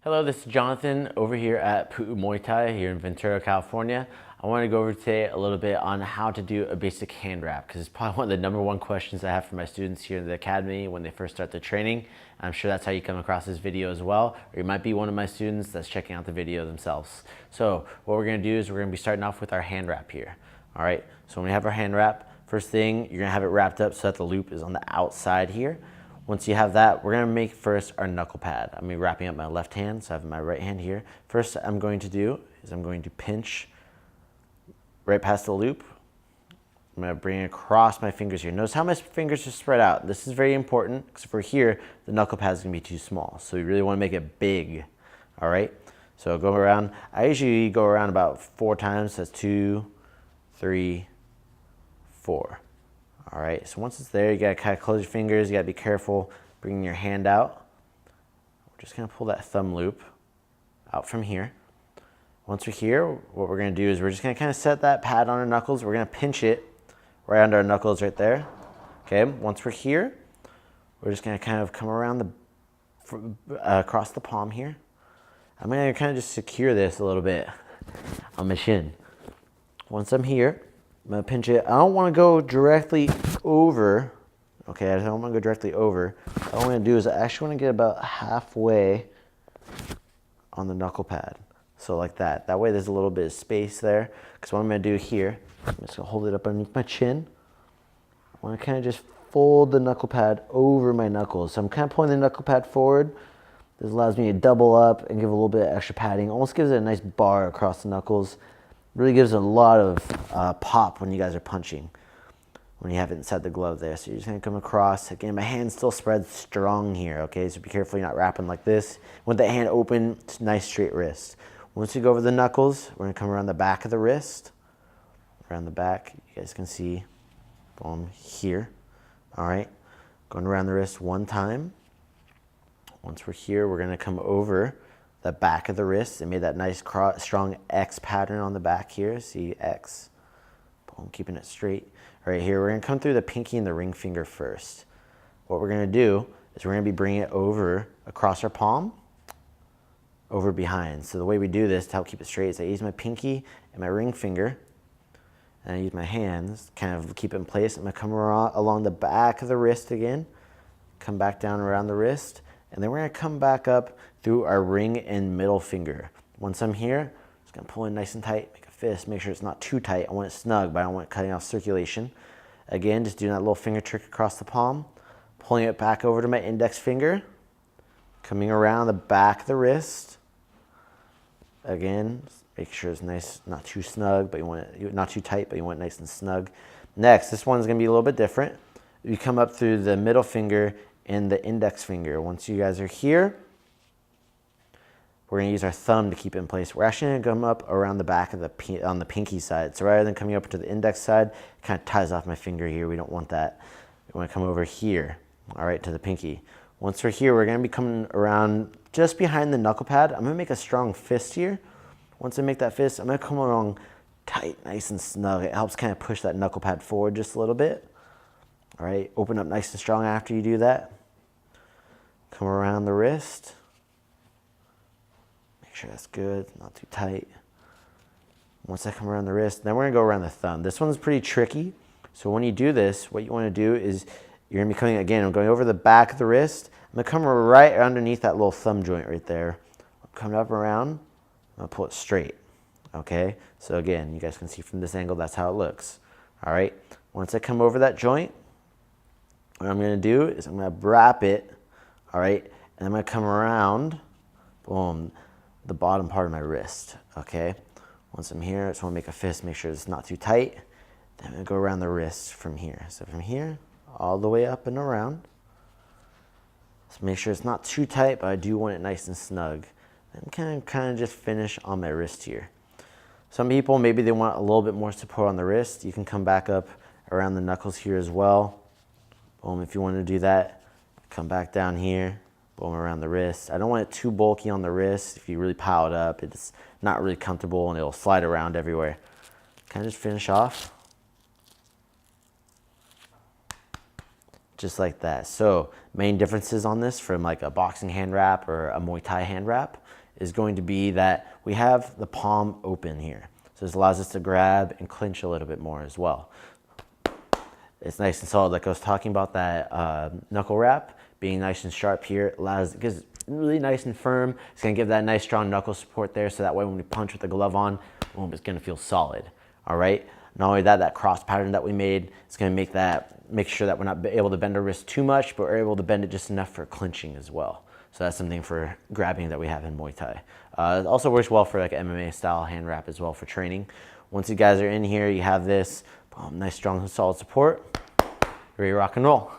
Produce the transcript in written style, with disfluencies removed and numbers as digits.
Hello, this is Jonathan over here at Muay Thai here in Ventura, California. I want to go over today a little bit on how to do a basic hand wrap because it's probably one of the #1 questions I have for my students here in the academy when they first start their training. I'm sure that's how you come across this video as well, or you might be one of my students that's checking out the video themselves. So what we're going to do is we're going to be starting off with our hand wrap here. All right, so when we have our hand wrap, first thing, you're going to have it wrapped up so that the loop is on the outside here. Once you have that, we're gonna make first our knuckle pad. I'm gonna be wrapping up my left hand, so I have my right hand here. First I'm going to do is I'm going to pinch right past the loop. I'm gonna bring it across my fingers here. Notice how my fingers are spread out. This is very important because if we're here, the knuckle pad is gonna be too small. So we really wanna make it big, all right? So go around, I usually go around about 4 times. That's 2, 3, 4. All right, so once it's there, you gotta kind of close your fingers. You gotta be careful bringing your hand out. We're just gonna pull that thumb loop out from here. Once we're here, what we're gonna do is we're just gonna kind of set that pad on our knuckles. We're gonna pinch it right under our knuckles right there. Okay, once we're here, we're just gonna kind of come around across the palm here. I'm gonna kind of just secure this a little bit on my shin. Once I'm here, I'm gonna pinch it. I don't want to go directly over. Okay, I don't want to go directly over. All I'm gonna do is I actually want to get about halfway on the knuckle pad. So like that. That way there's a little bit of space there. Because what I'm gonna do here, I'm just gonna hold it up underneath my chin. I want to kind of just fold the knuckle pad over my knuckles. So I'm kind of pulling the knuckle pad forward. This allows me to double up and give a little bit of extra padding. Almost gives it a nice bar across the knuckles. Really gives a lot of pop when you guys are punching, when you have it inside the glove there. So you're just gonna come across. Again, my hand still spreads strong here, okay? So be careful you're not wrapping like this. With that hand open, it's nice straight wrist. Once you go over the knuckles, we're gonna come around the back of the wrist. Around the back, you guys can see, boom, here. All right, going around the wrist 1 time. Once we're here, we're gonna come over the back of the wrist and made that nice strong X pattern on the back here. See X, boom, keeping it straight. Right here, we're gonna come through the pinky and the ring finger first. What we're gonna do is we're gonna be bringing it over across our palm, over behind. So the way we do this to help keep it straight is I use my pinky and my ring finger, and I use my hands, kind of keep it in place. I'm gonna come along the back of the wrist again, come back down around the wrist, and then we're gonna come back up through our ring and middle finger. Once I'm here, I'm just gonna pull in nice and tight, make a fist, make sure it's not too tight. I want it snug, but I don't want it cutting off circulation. Again, just doing that little finger trick across the palm, pulling it back over to my index finger, coming around the back of the wrist. Again, make sure it's nice, not too snug, but you want it, not too tight, but you want it nice and snug. Next, this one's gonna be a little bit different. You come up through the middle finger and the index finger. Once you guys are here, we're gonna use our thumb to keep it in place. We're actually gonna come up around the back of on the pinky side. So rather than coming up to the index side, it kind of ties off my finger here. We don't want that. We wanna come over here, all right, to the pinky. Once we're here, we're gonna be coming around just behind the knuckle pad. I'm gonna make a strong fist here. Once I make that fist, I'm gonna come along tight, nice and snug. It helps kind of push that knuckle pad forward just a little bit. All right, open up nice and strong after you do that. Come around the wrist. Make sure that's good, not too tight. Once I come around the wrist, then we're gonna go around the thumb. This one's pretty tricky. So when you do this, what you wanna do is you're gonna be coming, again, I'm going over the back of the wrist. I'm gonna come right underneath that little thumb joint right there. I'm coming up around, I'm gonna pull it straight, okay? So again, you guys can see from this angle, that's how it looks, all right? Once I come over that joint, what I'm gonna do is I'm gonna wrap it, all right? And I'm gonna come around, boom, the bottom part of my wrist, okay? Once I'm here, I just wanna make a fist, make sure it's not too tight. Then I'm gonna go around the wrist from here. So from here, all the way up and around. So make sure it's not too tight, but I do want it nice and snug. Then kind of just finish on my wrist here. Some people, maybe they want a little bit more support on the wrist. You can come back up around the knuckles here as well. Boom, if you want to do that, come back down here, boom, around the wrist. I don't want it too bulky on the wrist. If you really pile it up, it's not really comfortable and it'll slide around everywhere. Kind of just finish off. Just like that. So main differences on this from like a boxing hand wrap or a Muay Thai hand wrap. is going to be that we have the palm open here. So this allows us to grab and clinch a little bit more as well. It's nice and solid, like I was talking about that knuckle wrap being nice and sharp here. It gives it really nice and firm. It's gonna give that nice strong knuckle support there, so that way when we punch with the glove on, boom, it's gonna feel solid. All right. Not only that, that cross pattern that we made, it's gonna make sure that we're not able to bend our wrist too much, but we're able to bend it just enough for clinching as well. So that's something for grabbing that we have in Muay Thai. It also works well for like MMA style hand wrap as well for training. Once you guys are in here, you have this nice, strong, solid support. Ready to rock and roll.